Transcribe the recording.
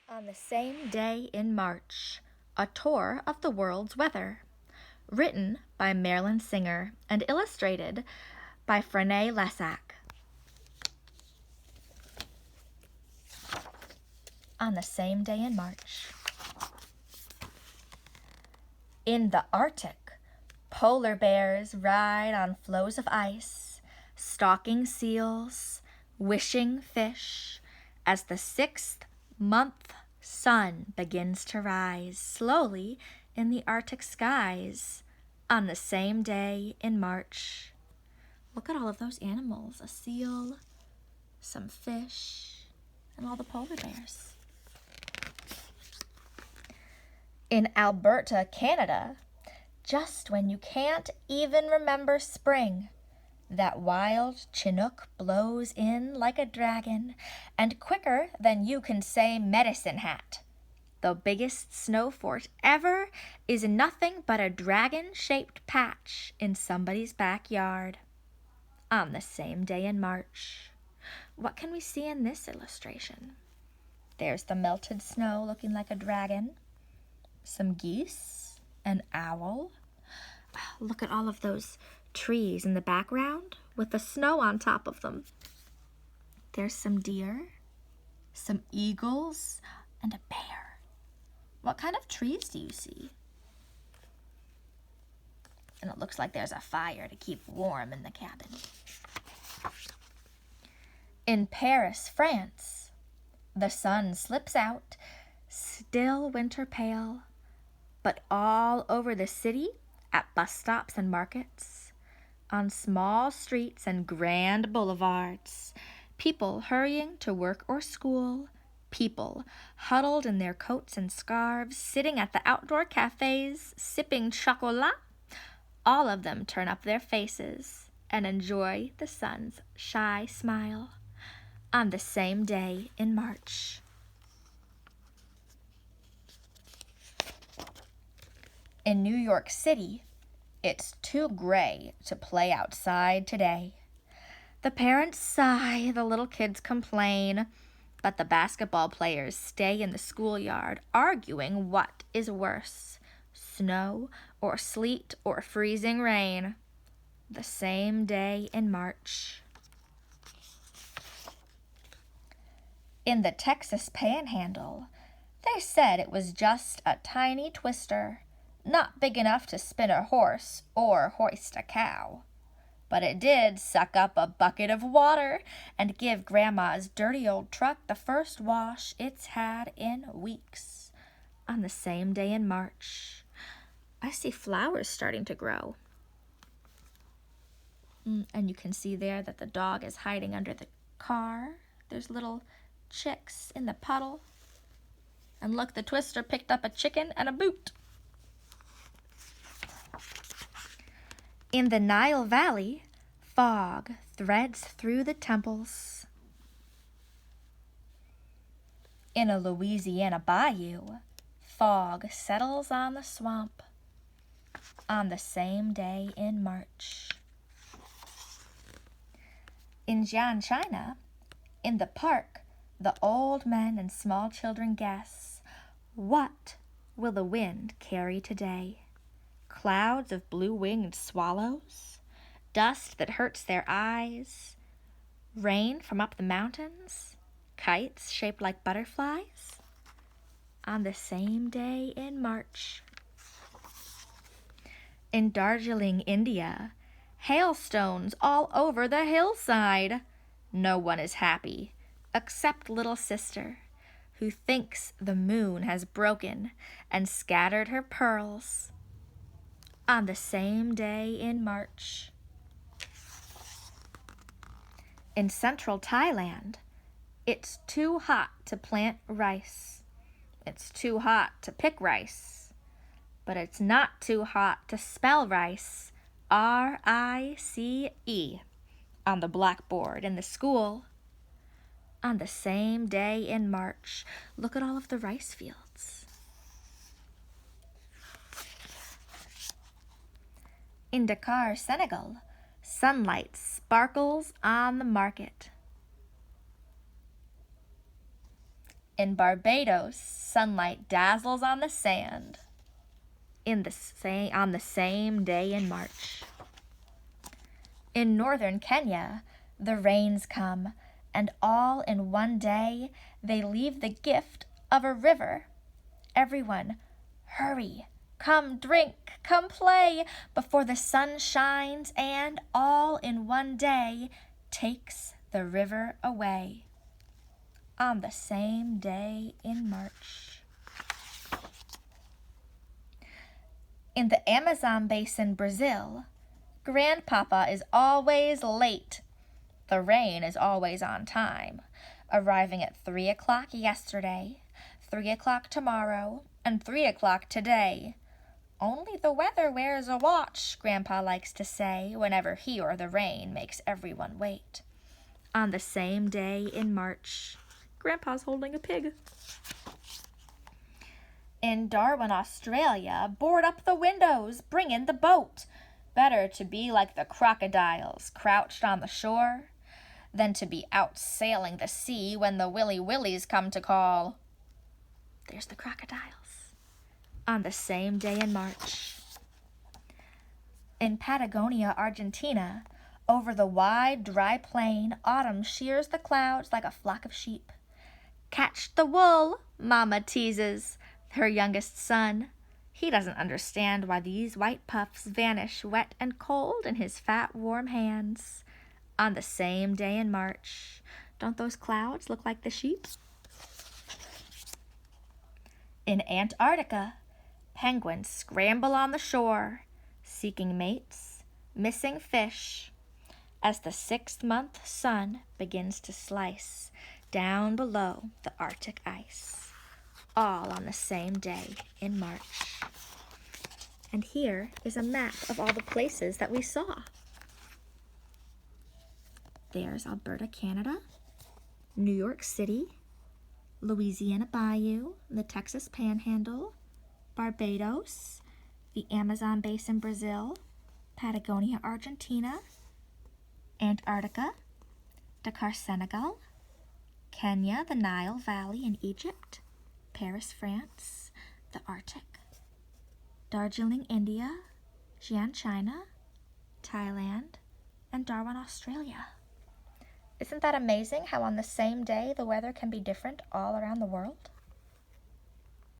On the same day in March, a tour of the world's weather. Written by Marilyn Singer and illustrated by Frenay Lassac. On the same day in March. In the Arctic, polar bears ride on floes of ice, stalking seals, wishing fish, as the 6th month sun begins to rise slowly in the Arctic skies on the same day in March. Look at all of those animals, a seal, some fish, and all the polar bears. In Alberta, Canada, just when you can't even remember spring, that wild Chinook blows in like a dragon, and quicker than you can say medicine hat. The biggest snow fort ever is nothing but a dragon-shaped patch in somebody's backyard. On the same day in March. What can we see in this illustration? There's the melted snow looking like a dragon, some geese, an owl. Look at all of those trees in the background with the snow on top of them. There's some deer, some eagles, and a bear. What kind of trees do you see? And it looks like there's a fire to keep warm in the cabin. In Paris, France, the sun slips out, still winter pale, but all over the city, at bus stops and markets, on small streets and grand boulevards, people hurrying to work or school, people huddled in their coats and scarves, sitting at the outdoor cafes, sipping chocolat, all of them turn up their faces and enjoy the sun's shy smile on the same day in March. In New York City, it's too gray to play outside today. The parents sigh, the little kids complain, but the basketball players stay in the schoolyard arguing what is worse, snow or sleet or freezing rain. The same day in March. In the Texas Panhandle, they said it was just a tiny twister, not big enough to spin a horse or hoist a cow. But it did suck up a bucket of water and give Grandma's dirty old truck the first wash it's had in weeks. On the same day in March. I see flowers starting to grow. And you can see there that the dog is hiding under the car. There's little chicks in the puddle. And look, the twister picked up a chicken and a boot. In the Nile Valley, fog threads through the temples. In a Louisiana bayou, fog settles on the swamp on the same day in March. In Jian, China, in the park, the old men and small children guess, what will the wind carry today? Clouds of blue-winged swallows, dust that hurts their eyes, rain from up the mountains, kites shaped like butterflies, on the same day in March. In Darjeeling, India, hailstones all over the hillside. No one is happy, except little sister, who thinks the moon has broken and scattered her pearls. On the same day in March. In central Thailand, it's too hot to plant rice. It's too hot to pick rice. But it's not too hot to spell rice, R-I-C-E, on the blackboard in the school. On the same day in March. Look at all of the rice fields. In Dakar, Senegal, sunlight sparkles on the market. In Barbados, sunlight dazzles on the sand on the same day in March. In northern Kenya, the rains come, and all in one day they leave the gift of a river. Everyone, hurry, come drink, come play, before the sun shines and all in one day takes the river away. On the same day in March. In the Amazon basin, Brazil, Grandpapa is always late. The rain is always on time, arriving at 3 o'clock yesterday, 3 o'clock tomorrow, and 3 o'clock today. Only the weather wears a watch, Grandpa likes to say, whenever he or the rain makes everyone wait. On the same day in March, Grandpa's holding a pig. In Darwin, Australia, board up the windows, bring in the boat. Better to be like the crocodiles crouched on the shore than to be out sailing the sea when the Willy Willies come to call. There's the crocodiles. On the same day in March. In Patagonia, Argentina, over the wide, dry plain, autumn shears the clouds like a flock of sheep. Catch the wool, Mama teases her youngest son. He doesn't understand why these white puffs vanish wet and cold in his fat, warm hands. On the same day in March. Don't those clouds look like the sheep? In Antarctica, penguins scramble on the shore, seeking mates, missing fish, as the 6th-month sun begins to slice down below the Arctic ice, all on the same day in March. And here is a map of all the places that we saw. There's Alberta, Canada, New York City, Louisiana Bayou, the Texas Panhandle, Barbados, the Amazon basin, Brazil, Patagonia, Argentina, Antarctica, Dakar, Senegal, Kenya, the Nile Valley in Egypt, Paris, France, the Arctic, Darjeeling, India, Xi'an, China, Thailand, and Darwin, Australia. Isn't that amazing how on the same day the weather can be different all around the world?